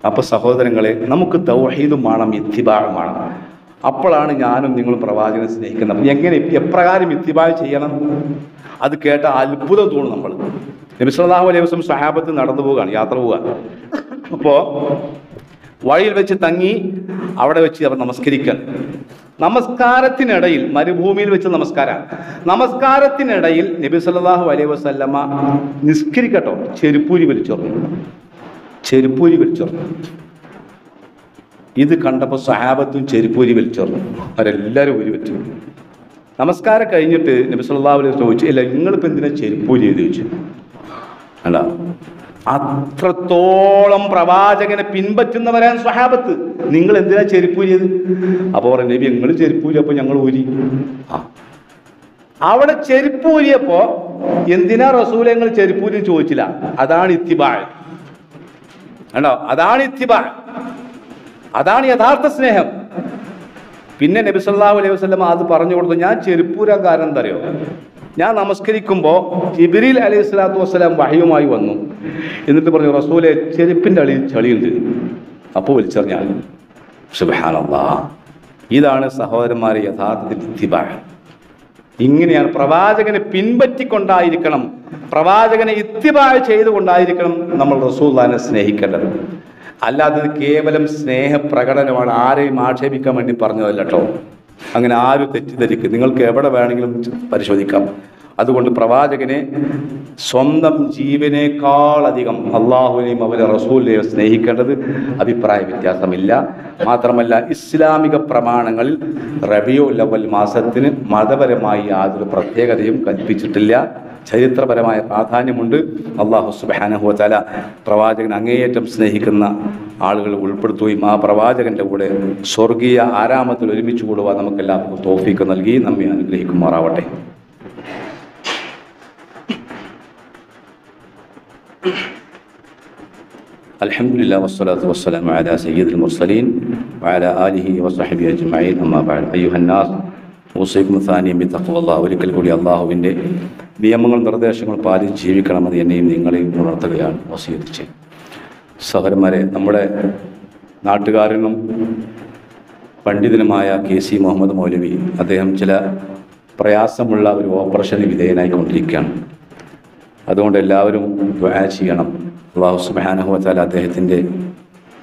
അപ്പൊ സഹോദരങ്ങളെ, നമുക്ക് തൗഹീദും വേണം, ഇത്തിബാഉം വേണം. അപ്പോഴാണ് ഞാനും നിങ്ങളും പ്രവാചകനെ സ്നേഹിക്കുന്നത്. എങ്ങനെ, എപ്രകാരം ഇത്തിബാ ചെയ്യണം? അത് കേട്ട അത്ഭുതം തോന്നും. നമ്മൾ നബി സല്ലല്ലാഹു അലൈഹി വസല്ലം സ്വഹാബത്ത് നടന്നു പോവുകയാണ്, യാത്ര പോവുക. അപ്പോ വഴിയിൽ വെച്ച് തങ്ങി, അവിടെ വെച്ച് അവർ നമസ്കരിക്കാൻ. നമസ്കാരത്തിനിടയിൽ, മരുഭൂമിയിൽ വെച്ച് നമസ്കാരത്തിനിടയിൽ നബി സല്ലല്ലാഹു അലൈഹി വസല്ലമ നിസ്കരിക്കട്ടോ ചെരുപ്പൂരി വലിച്ചോർന്നു. ഇത് കണ്ടപ്പോൾ സ്വഹാബത്തും ചെരുപ്പൂരി വലിച്ചോർന്നു. അവരെല്ലാവരും ഊരി വെച്ചു. നമസ്കാരം കഴിഞ്ഞിട്ട് നബി സല്ലല്ലാഹു അലൈഹി വസല്ലം ചോദിച്ചു, ഇല്ല നിങ്ങളിപ്പോൾ എന്തിനാ ചെരുപ്പൂരി ചെയ്ത് ചോദിച്ചു. അല്ല, അത്രത്തോളം പ്രവാചകനെ പിൻപറ്റുന്നവരാണ് സ്വഹാബത്ത്. നിങ്ങൾ എന്തിനാ ചെരുപ്പൂരിയത്? അപ്പോൾ പറഞ്ഞു, നബി നിങ്ങൾ ചെരുപ്പൂരി, അപ്പൊ ഞങ്ങൾ ഊരി. അവിടെ ചെരുപ്പൂരിയപ്പോ എന്തിനാ റസൂലെ നിങ്ങൾ ചെരുപ്പൂരി ചോദിച്ചില്ല. അതാണ് ഇത്തിബാ. കണ്ടോ, അതാണ് ഇത്തിബാ, അതാണ് യഥാർത്ഥ സ്നേഹം. പിന്നെ നബി സല്ലല്ലാഹു അലൈഹി വസല്ലം അത് പറഞ്ഞു കൊടുത്തു. ഞാൻ ചെരുപ്പൂരാൻ കാരണം എന്താ അറിയോ? ഞാൻ നമസ്കരിക്കുമ്പോൾ ജിബ്രീൽ അലൈഹി സ്വലാത്തു വസ്സലാം വഹയുമായി വന്നു. എന്നിട്ട് പറഞ്ഞു, റസൂലെ ചെരുപ്പിൻ്റെ അടിയിൽ ചളിയുണ്ട്. അപ്പോൾ വലിച്ചെറിഞ്ഞാൽ. സുബ്ഹാനല്ലാഹ്. ഇതാണ് സഹോദരന്മാരെ യഥാർത്ഥത്തിൽ ഇത്തിബാ. ഇങ്ങനെയാണ് പ്രവാചകനെ പിൻപറ്റിക്കൊണ്ടായിരിക്കണം, പ്രവാചകനെ ഇത്തിബാ ചെയ്തുകൊണ്ടായിരിക്കണം നമ്മൾ റസൂലുള്ളാഹിനെ സ്നേഹിക്കേണ്ടത്. അല്ലാതെ കേവലം സ്നേഹപ്രകടനമാണ്, ആരെയും ആക്ഷേപിക്കാൻ വേണ്ടി പറഞ്ഞതല്ല കേട്ടോ. അങ്ങനെ ആരും തെറ്റിദ്ധരിക്കും. നിങ്ങൾക്ക് എവിടെ വേണമെങ്കിലും പരിശോധിക്കാം. അതുകൊണ്ട് പ്രവാചകനെ സ്വന്തം ജീവനേക്കാളധികം അള്ളാഹുവിനെയും അവരെ റസൂലിനെയും സ്നേഹിക്കേണ്ടത് അഭിപ്രായ വ്യത്യാസമില്ല. മാത്രമല്ല, ഇസ്ലാമിക പ്രമാണങ്ങളിൽ റബീഉൽ അവ്വൽ മാസത്തിന് മതപരമായി യാതൊരു പ്രത്യേകതയും കൽപ്പിച്ചിട്ടില്ല. ചരിത്രപരമായ പ്രാധാന്യമുണ്ട്. അല്ലാഹു സുബ്ഹാനഹു വ തആല പ്രവാചകൻ അങ്ങേയറ്റം സ്നേഹിക്കുന്ന ആളുകൾ ഉൾപ്പെടുത്തുകയും ആ പ്രവാചകന്റെ കൂടെ സ്വർഗീയ ആരാമത്തിൽ ഒരുമിച്ച് കൂടുവാൻ നമുക്കെല്ലാവർക്കും തൗഫീഖ് നൽകി നമ്മെ അനുഗ്രഹിക്കുമാറാവട്ടെ. അൽഹംദുലില്ലാഹി വസ്സലാത്തു വസ്സലാമു അലാ സയ്യിദിൽ മുർസലീൻ വഅലാ ആലിഹി വസഹ്ബിഹി അജ്മഈൻ അമ്മാ ബഅദ്. അയ്യുഹന്നാസ് ഊസീകും സാനിയം ബിത്തഖ്വല്ലാഹ്. ഒരിക്കൽ കൂടി അള്ളാഹുവിൻ്റെ നിയമങ്ങൾ നിർദ്ദേശങ്ങൾ പാലിച്ച് ജീവിക്കണമെന്ന് എന്നെയും നിങ്ങളെയും ഉണർത്തുകയാണ് വസിയത്ത് ചെയ്യുന്നത്. സഹോദരന്മാരെ, നമ്മുടെ നാട്ടുകാരനും പണ്ഡിതനുമായ KC മുഹമ്മദ് മൗലവി അദ്ദേഹം ചില പ്രയാസമുള്ള ഒരു ഓപ്പറേഷന് വിധേയനായിക്കൊണ്ടിരിക്കുകയാണ്. അതുകൊണ്ട് എല്ലാവരും ദുആ ചെയ്യണം. അല്ലാഹു സുബ്ഹാനഹു വ തആല അദ്ദേഹത്തിൻ്റെ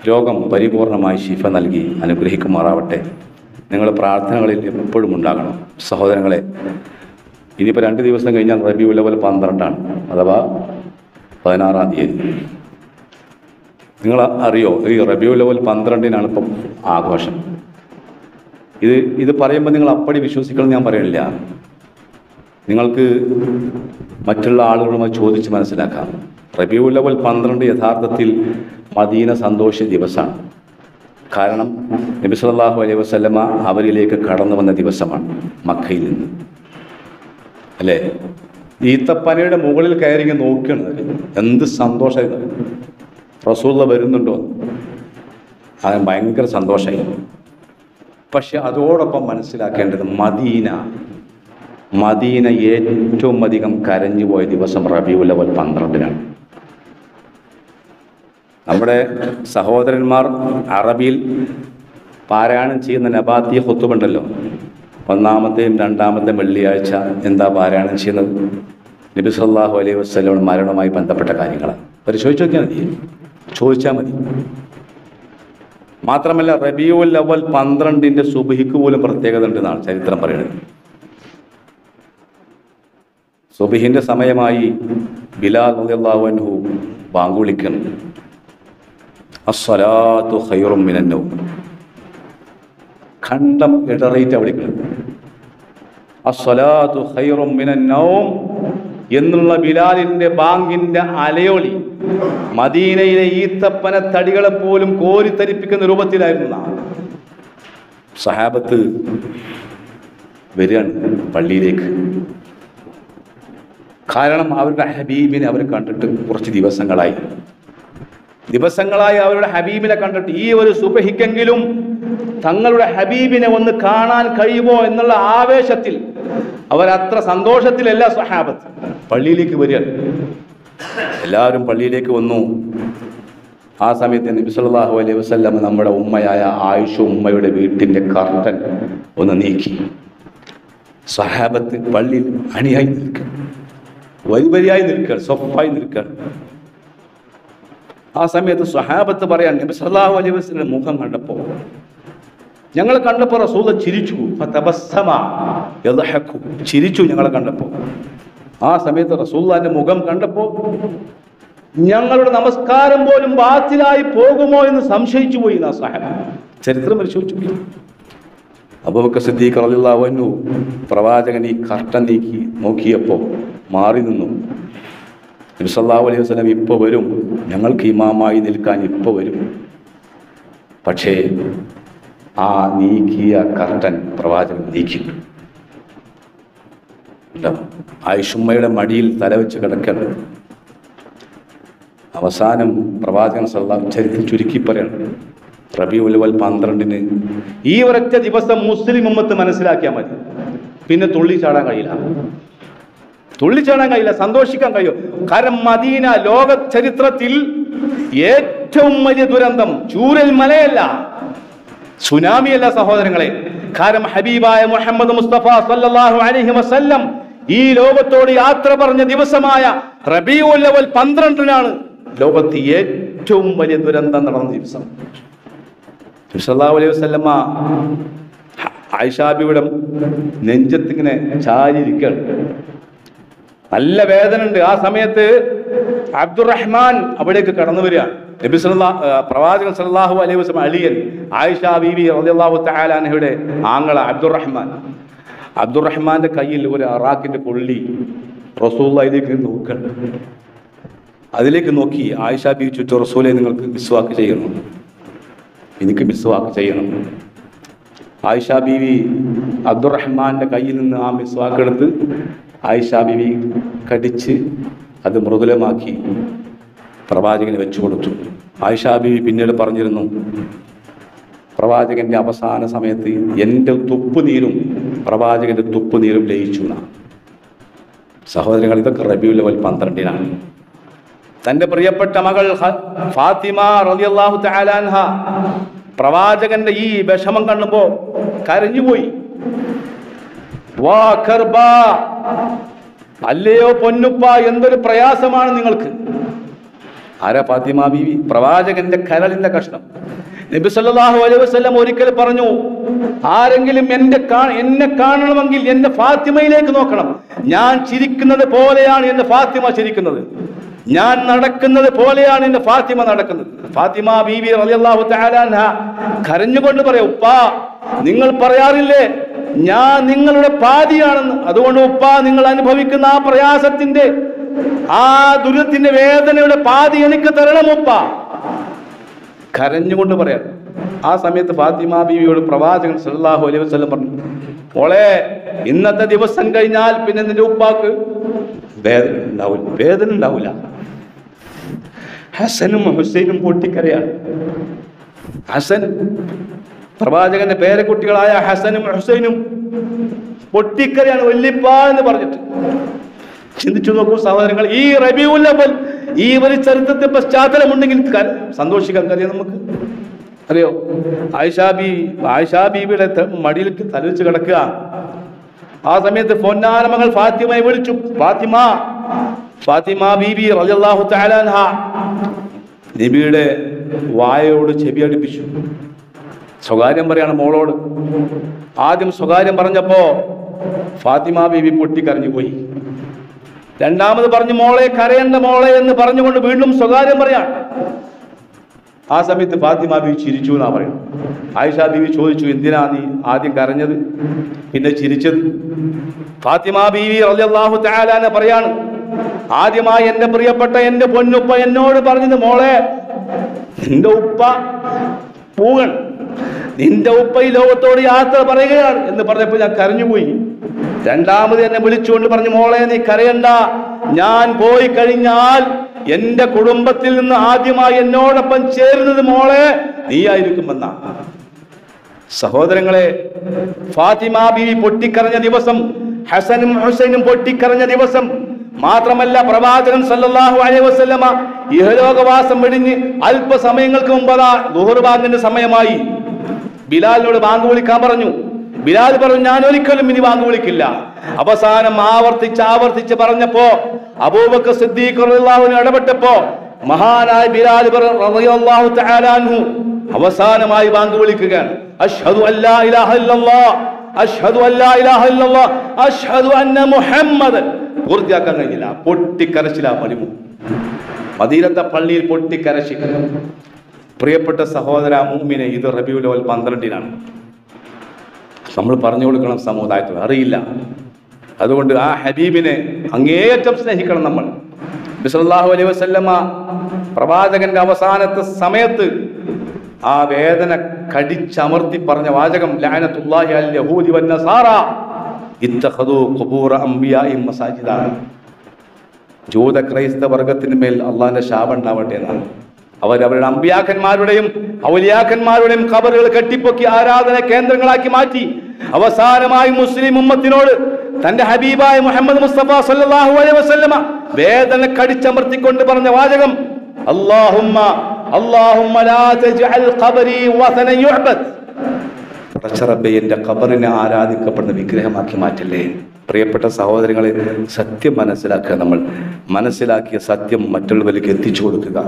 രോഗം പരിപൂർണമായി ശിഫ നൽകി അനുഗ്രഹിക്കുമാറാവട്ടെ. നിങ്ങൾ പ്രാർത്ഥനകളിൽ എപ്പോഴും ഉണ്ടാകണം. സഹോദരങ്ങളെ, ഇനിയിപ്പോൾ 2 ദിവസം കഴിഞ്ഞാൽ റബീഉൽ അവ്വൽ 12 അഥവാ 16-ാം തീയതി. നിങ്ങൾ അറിയോ, ഈ റബീഉൽ അവ്വൽ 12-നാണ് ഇപ്പം ആഘോഷം. ഇത് പറയുമ്പോൾ നിങ്ങൾ അപ്പടി വിശ്വസിക്കണം ഞാൻ പറയണില്ല. നിങ്ങൾക്ക് മറ്റുള്ള ആളുകളുമായി ചോദിച്ച് മനസ്സിലാക്കാം. റബീഉൽ അവ്വൽ 12 യഥാർത്ഥത്തിൽ മദീന സന്തോഷ ദിവസമാണ്. കാരണം നബി സല്ലല്ലാഹു അലൈഹി വസല്ലമ അവരിലേക്ക് കടന്നു വന്ന ദിവസമാണ് മക്കയിൽ നിന്ന്, അല്ലേ? ഈത്തപ്പനയുടെ മുകളിൽ കയറി നോക്കണത് എന്ത് സന്തോഷമായി. റസൂലുള്ളാഹി വരുന്നുണ്ടോ, അത് ഭയങ്കര സന്തോഷമായി. പക്ഷെ അതോടൊപ്പം മനസ്സിലാക്കേണ്ടത് മദീന ഏറ്റവും അധികം കരഞ്ഞു പോയ ദിവസം റബീഉൽ അവ്വൽ 12-നാണ്. നമ്മുടെ സഹോദരന്മാർ അറബിയിൽ പാരായണം ചെയ്യുന്ന നബാത്തി ഖുത്ബ ഉണ്ടല്ലോ, 1-ാമത്തെയും 2-ാമത്തെയും വെള്ളിയാഴ്ച എന്താ പാരായണം ചെയ്യുന്നത്? നബി സല്ലല്ലാഹു അലൈഹി വസല്ലം മരണവുമായി ബന്ധപ്പെട്ട കാര്യങ്ങളാണ്. പരിശോധിച്ച് നോക്കിയാൽ മതി, ചോദിച്ചാൽ മതി. മാത്രമല്ല റബീഉൽ അവ്വൽ 12-ന്റെ സുബ്ഹിക്ക് പോലും പ്രത്യേകത ഉണ്ടെന്നാണ് ചരിത്രം പറയുന്നത്. സുബ്ഹിന്റെ സമയമായി ബിലാൽ റളിയല്ലാഹു അൻഹു ബാങ്ക് വിളിക്കണം. അസ്സലാത്തു ഖൈറും മിനൻ നൗം. ഖണ്ഡം ഇടറേറ്റ് വിളിക്കണം. അസ്സലാത്തു ഖൈറും മിനൻ നൗം എന്നുള്ള ബിലാലിന്റെ ബാങ്കിന്റെ അലയൊളി മദീനയിലെ ഈത്തപ്പന തടികളെ പോലും കോരിത്തരിപ്പിക്കുന്ന രൂപത്തിലായിരുന്നു. സഹാബത്ത് വരികയാണ് പള്ളിയിലേക്ക്. കാരണം അവരുടെ ഹബീബിനെ അവർ കണ്ടിട്ട് കുറച്ച് ദിവസങ്ങളായി അവരുടെ ഹബീബിനെ കണ്ടിട്ട് ഈ ഒരു സുബഹിക്കെങ്കിലും തങ്ങളുടെ ഹബീബിനെ ഒന്ന് കാണാൻ കഴിയുമോ എന്നുള്ള ആവേശത്തിൽ അവരത്ര സന്തോഷത്തിലല്ല സഹാബത്ത് പള്ളിയിലേക്ക് വരികയാണ്. എല്ലാവരും പള്ളിയിലേക്ക് വന്നു. ആ സമയത്ത് നബി സല്ലല്ലാഹു അലൈഹി വസല്ലം നമ്മുടെ ഉമ്മയായ ആയിഷ ഉമ്മയുടെ വീട്ടിൻ്റെ കർട്ടൻ ഒന്ന് നീക്കി. സഹാബത്ത് പള്ളിയിൽ അണിയായി നിൽക്കുക, വരിവരിയായി നിൽക്കുക, സ്വഫായി നിൽക്കുക. ആ സമയത്ത് സ്വഹാബത്ത് പറയാൻ നബി സല്ലല്ലാഹു അലൈഹി വസല്ലം മുഖം കണ്ടപ്പോൾ, ഞങ്ങൾ കണ്ടപ്പോൾ റസൂൽ ചിരിച്ചു. ചിരിച്ചു ഞങ്ങളെ കണ്ടപ്പോൾ. ആ സമയത്ത് റസൂലുള്ളാഹിന്റെ മുഖം കണ്ടപ്പോൾ ഞങ്ങളുടെ നമസ്കാരം പോലും ബാത്തിലായി പോകുമോ എന്ന് സംശയിച്ചു പോയി. ആ സഹാബ ചരിത്രം പരിശോധിച്ചു. അബൂബക്കർ സിദ്ദീഖ് റളിയല്ലാഹു അൻഹു പ്രവാചകൻ ഈ കർട്ടൻ നീക്കി നോക്കിയപ്പോൾ മാറി നിന്നു. നബി സല്ലല്ലാഹു അലൈഹി വസല്ലം ഇപ്പോൾ വരും, ഞങ്ങൾക്ക് ഇമാമായി നിൽക്കാൻ ഇപ്പോൾ വരും. പക്ഷേ ആ നീക്കിയ കർട്ടൻ പ്രവാചകൻ നീക്കി. ആയിഷുമ്മയുടെ മടിയിൽ തലവെച്ച് കിടക്കണം. അവസാനം പ്രവാചകൻ സല്ലല്ലാഹു ചരിത്രം ചുരുക്കി പറയണം, റബീഉൽ അവ്വൽ 12-ന് ഈ ഒരൊറ്റ ദിവസം മുസ്ലിം ഉമ്മത്ത് മനസ്സിലാക്കിയാൽ മതി. പിന്നെ തുള്ളിച്ചാടാൻ കഴിയില്ല, സന്തോഷിക്കാൻ കഴിയും. കാരണം മദീന ലോക ചരിത്രത്തിൽ ഏറ്റവും വലിയ ദുരന്തം ചൂരൽ മലയല്ല, സുനാമിയല്ല സഹോദരങ്ങളെ. കാരണം ഹബീബായ മുഹമ്മദ് മുസ്തഫ സല്ലല്ലാഹു അലൈഹി വസല്ലം ഈ ലോകത്തോട് യാത്ര പറഞ്ഞ ദിവസമായ റബീഉൽ അവ്വൽ 12-നാണ് ലോകത്ത് ഏറ്റവും വലിയ ദുരന്തം നടന്ന ദിവസം. സല്ലല്ലാഹു അലൈഹി വസല്ലമ ആയിഷാ ബിയുടെ നെഞ്ചത്തിങ്ങനെ ചാരിയിരിക്കുകയാണ്. നല്ല വേദന ഉണ്ട്. ആ സമയത്ത് അബ്ദുറഹ്മാൻ അവിടേക്ക് കടന്നു വരികയാണ്. പ്രവാചകൻ സല്ലല്ലാഹു അലൈഹി വസല്ലം അലിയൻ ആയിഷാ ബീവി റളിയല്ലാഹു തആല അൻഹയുടെ ആങ്ങള അബ്ദുറഹ്മാന്റെ കയ്യിൽ ഒരു അറാഖിന്റെ കൊള്ളി റസൂലുള്ളാഹിയിലേക്ക് നോക്കണം. അതിലേക്ക് നോക്കി ആയിഷാ ബീവി ചോദിച്ചു, റസൂലേ നിങ്ങൾക്ക് മിസ്വാക്ക് ചെയ്യണം, എനിക്ക് മിസ്വാക്ക് ചെയ്യണം. ആയിഷാ ബീവി അബ്ദുറഹ്മാന്റെ കയ്യിൽ നിന്ന് ആ മിസ്വാക്ക് എടുത്ത് ആയിഷാ ബീവി കടിച്ച് അത് മൃദുലമാക്കി പ്രവാചകന് വെച്ചു കൊടുത്തു. ആയിഷ ബീവി പിന്നീട് പറഞ്ഞിരുന്നു, പ്രവാചകന്റെ അവസാന സമയത്ത് എൻ്റെ തുപ്പുനീരും പ്രവാചകന്റെ തുപ്പുനീരും ലയിച്ചു എന്നാണ്. സഹോദരങ്ങൾ, ഇതൊക്കെ റബീഉൽ അവ്വൽ 12-നാണ്. തൻ്റെ പ്രിയപ്പെട്ട മകൾ ഫാത്തിമ റളിയല്ലാഹു തആല അൻഹ പ്രവാചകന്റെ ഈ വിഷമം കണ്ടപ്പോ കരഞ്ഞുപോയി. വാ കർബ, അല്ലയോ പൊന്നുപ്പ, എന്തൊരു പ്രയാസമാണ് നിങ്ങൾക്ക്. ആരാ ഫാത്തിമ ബീവി? പ്രവാചകന്റെ കരളിന്റെ കഷ്ണം. നബി സല്ലല്ലാഹു അലൈഹി വസല്ലം ഒരിക്കൽ പറഞ്ഞു, ആരെങ്കിലും എന്നെ കാണണമെങ്കിൽ എന്റെ ഫാത്തിമയിലേക്ക് നോക്കണം. ഞാൻ ചിരിക്കുന്നത് പോലെയാണ് എന്റെ ഫാത്തിമ ചിരിക്കുന്നത്, ഞാൻ നടക്കുന്നത് പോലെയാണ് എന്റെ ഫാത്തിമ നടക്കുന്നത്. ഫാത്തിമ ബീവി റളിയല്ലാഹു തആല അൻഹ കരഞ്ഞുകൊണ്ട് പറയാം, ഉപ്പാ, നിങ്ങൾ പറയാറില്ലേ ഞാൻ നിങ്ങളുടെ പാതിയാണെന്ന്, അതുകൊണ്ട് ഉപ്പാ, നിങ്ങൾ അനുഭവിക്കുന്ന ആ പ്രയാസത്തിന്റെ, ആ ദുരിതത്തിന്റെ, വേദനയുടെ പാതി എനിക്ക് തരണം ഉപ്പ. കരഞ്ഞുകൊണ്ട് പറയാം. ആ സമയത്ത് ഫാത്തിമ ബീവിയോട് പ്രവാചകൻ സല്ലല്ലാഹു അലൈഹി വസല്ലം പറഞ്ഞു, മോളെ, ഇന്നത്തെ ദിവസം കഴിഞ്ഞാൽ പിന്നെ നിന്റെ ഉപ്പാക്ക് വേദന ഉണ്ടാവില്ല. ഹസനും ഹുസൈനും പൊട്ടിക്കരയാണ്. ഹസൻ, പ്രവാചകന്റെ പേരക്കുട്ടികളായ ഹസനും ഹുസൈനും പൊട്ടിക്കരയാണ്, വല്ലിപ്പ എന്ന് പറഞ്ഞിട്ട്. ചിന്തിച്ചു നോക്കൂ സഹോദരങ്ങൾ, ഈ റബീഉൽ അവ്വൽ, ഈ ഒരു ചരിത്രത്തെ പശ്ചാത്തലമുണ്ടെങ്കിൽ സന്തോഷിക്കാൻ കഴിയും നമുക്ക്. അറിയോ, ആയിഷ ബീവിയുടെ മടിയിൽ തലവെച്ച് കിടക്കുക. ആ സമയത്ത് പൊന്നാര മകൾ ഫാത്തിമയെ വിളിച്ചു. ഫാത്തിമ ബീബി റളിയല്ലാഹു തആല അൻഹ നബിയുടെ വായയോട് ചെവി അടുപ്പിച്ചു. സ്വകാര്യം പറയാണ് മോളോട്. ആദ്യം സ്വകാര്യം പറഞ്ഞപ്പോ ഫാത്തിമ ബീബി പൊട്ടിക്കരഞ്ഞു പോയി. രണ്ടാമത് പറഞ്ഞു, മോളെ കരയണ്ട മോളെ എന്ന് പറഞ്ഞുകൊണ്ട് വീണ്ടും സ്വകാര്യം പറയാൻ. ആ സമയത്ത് ഫാത്തിമ ബീവി ചിരിച്ചു എന്നാ പറയുന്നത്. ആയിഷ ബീവി ചോദിച്ചു, എന്തിനാ നീ ആദ്യം കരഞ്ഞത് പിന്നെ ചിരിച്ചത്? ഫാത്തിമ ബീവി റളിയല്ലാഹു തആല അൻഹ പറയാണ്, ആദ്യമായി എന്റെ പ്രിയപ്പെട്ട എന്റെ പൊന്നുപ്പ എന്നോട് പറഞ്ഞത്, മോളെ, നിന്റെ ഉപ്പ പൂവൻ, നിന്റെ ഉപ്പ ഈ ലോകത്തോട് യാത്ര പറയുകയാണ് എന്ന് പറഞ്ഞപ്പോൾ ഞാൻ കരഞ്ഞുപോയി. രണ്ടാമത് എന്നെ വിളിച്ചുകൊണ്ട് പറഞ്ഞു, മോളെ, നീ കരയണ്ട, ഞാൻ പോയി കഴിഞ്ഞാൽ എന്റെ കുടുംബത്തിൽ നിന്ന് ആദ്യമായി എന്നോടൊപ്പം ചേരുന്നത് മോളെ നീയായിരിക്കുമെന്ന. സഹോദരങ്ങളെ, ഫാത്തിമ ബീവി പൊട്ടിക്കരഞ്ഞ ദിവസം, ഹസനും ഹുസൈനും പൊട്ടിക്കരഞ്ഞ ദിവസം മാത്രമല്ല, പ്രവാചകൻ സല്ലല്ലാഹു അലൈഹി വസല്ലമ ഇഹലോകവാസം വെടിഞ്ഞ് അല്പസമയങ്ങൾക്ക് മുമ്പതാ ദുഹർ ബാങ്കിന്റെ സമയമായി. ബിലാലിനോട് ബാങ്ക് വിളിക്കാൻ പറഞ്ഞു. ബിലാൽ പറഞ്ഞു, ഞാൻ ഒരിക്കലും ഇനി ബാങ്ക് വിളിക്കില്ല. അവസാനം ആവർത്തിച്ച് പറഞ്ഞപ്പോ അബൂബക്കർ സിദ്ദീഖ് റളിയല്ലാഹു അൻഹു ഇടപെട്ടപ്പോ മഹാനായ ബിലാൽ റളിയല്ലാഹു തആല അൻഹു അവസാനമായി ബാങ്ക് വിളിക്കുകയാണ്. അഷ്ഹദു അല്ലാ ഇലാഹ ഇല്ലല്ലാഹ്, അഷ്ഹദു അല്ലാ ഇലാഹ ഇല്ലല്ലാഹ്, അഷ്ഹദു അന്ന മുഹമ്മദൻ. പൂർത്തിയാക്കാൻ കഴിഞ്ഞില്ല. പൊട്ടിക്കരച്ചിലാ മടിമു. മദീനത്തെ പള്ളിയിൽ പൊട്ടിക്കരച്ചിൽ. പ്രിയപ്പെട്ട സഹോദര മുഅ്മിനെ, ഇത് റബീഉൽ അവ്വൽ 12-നാണ്. നമ്മൾ പറഞ്ഞു കൊടുക്കണം സമുദായത്തിൽ, അറിയില്ല. അതുകൊണ്ട് ആ ഹബീബിനെ അങ്ങേയറ്റം സ്നേഹിക്കണം നമ്മൾ. നബി സല്ലല്ലാഹു അലൈഹി വസല്ലമ പ്രവാചകന്റെ അവസാനത്തെ സമയത്ത് ആ വേദന കടിച്ചമർത്തി പറഞ്ഞ വാചകം, ലഅനത്തുല്ലാഹി അൽ യഹൂദി വൻ നസാറ ഇത്തഖദു ഖുബൂറ അംബിയാഇ മസാജിദ. ജൂത ക്രൈസ്തവ വർഗത്തിന് മേൽ അള്ളാഹിന്റെ ശാപം ഉണ്ടാവട്ടെ എന്നാണ്. അവരവരുടെ അമ്പിയാക്കന്മാരുടെയും ഔലിയാക്കന്മാരുടെയും ഖബറുകൾ കെട്ടിപ്പൊക്കി ആരാധന കേന്ദ്രങ്ങളാക്കി മാറ്റി. അവസാനമായി മുസ്ലിം ഉമ്മത്തിനോട് തന്റെ ഹബീബായ മുഹമ്മദ് മുസ്തഫ സല്ലല്ലാഹു അലൈഹി വസല്ലമ വേദന കടിച്ചമർത്തിക്കൊണ്ട് പറഞ്ഞ വാചകം, അല്ലാഹുമ്മ ലാ തജ്അൽ ഖബരി വസനൻ യുഅബദ്. റബ്ബേ, എന്റെ ഖബറിനെ ആരാധിക്കപ്പെടുന്ന വിഗ്രഹമാക്കി മാറ്റല്ലേ. പ്രിയപ്പെട്ട സഹോദരങ്ങളെ, സത്യം മനസ്സിലാക്കുക. നമ്മൾ മനസ്സിലാക്കിയ സത്യം മറ്റുള്ളവരിലേക്ക് എത്തിച്ചു കൊടുക്കുക.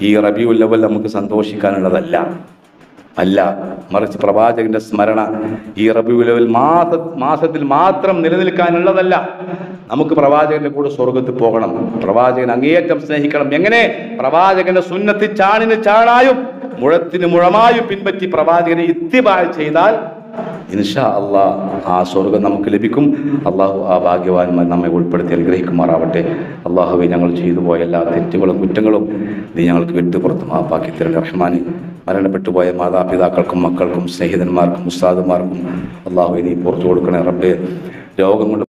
ഈ റബീഉൽ അവ്വൽ നമുക്ക് സന്തോഷിക്കാനുള്ളതല്ല, മറിച്ച് പ്രവാചകന്റെ സ്മരണ ഈ റബീഉൽ അവ്വൽ മാസത്തിൽ മാത്രം നിലനിൽക്കാനുള്ളതല്ല. നമുക്ക് പ്രവാചകന്റെ കൂടെ സ്വർഗത്തിൽ പോകണം. പ്രവാചകൻ അങ്ങേയറ്റം സ്നേഹിക്കണം. എങ്ങനെ? പ്രവാചകന്റെ സുന്നത്ത് ചാണിന് ചാണായും മുഴത്തിന് മുഴമായും പിൻപറ്റി പ്രവാചകനെ ഇത്തിബാ ചെയ്താൽ ഇൻഷാ അള്ളാഹ് ആ സ്വർഗം നമുക്ക് ലഭിക്കും. അള്ളാഹു ആ ഭാഗ്യവാന്മാർ നമ്മെ ഉൾപ്പെടുത്തി അനുഗ്രഹിക്കുമാറാവട്ടെ. അള്ളാഹുവെ, ഞങ്ങൾ ചെയ്തു പോയ എല്ലാ തെറ്റുകളും കുറ്റങ്ങളും നീ ഞങ്ങൾക്ക് വിട്ടുപുറത്ത് മാപ്പാക്കി തരണേ റഹ്മാനെ. മരണപ്പെട്ടു പോയ മാതാപിതാക്കൾക്കും മക്കൾക്കും സ്നേഹിതന്മാർക്കും ഉസ്താദുമാർക്കും അള്ളാഹുവെ നീ പുറത്തു കൊടുക്കണേ റബ്ബേ. രോഗം കൊണ്ട്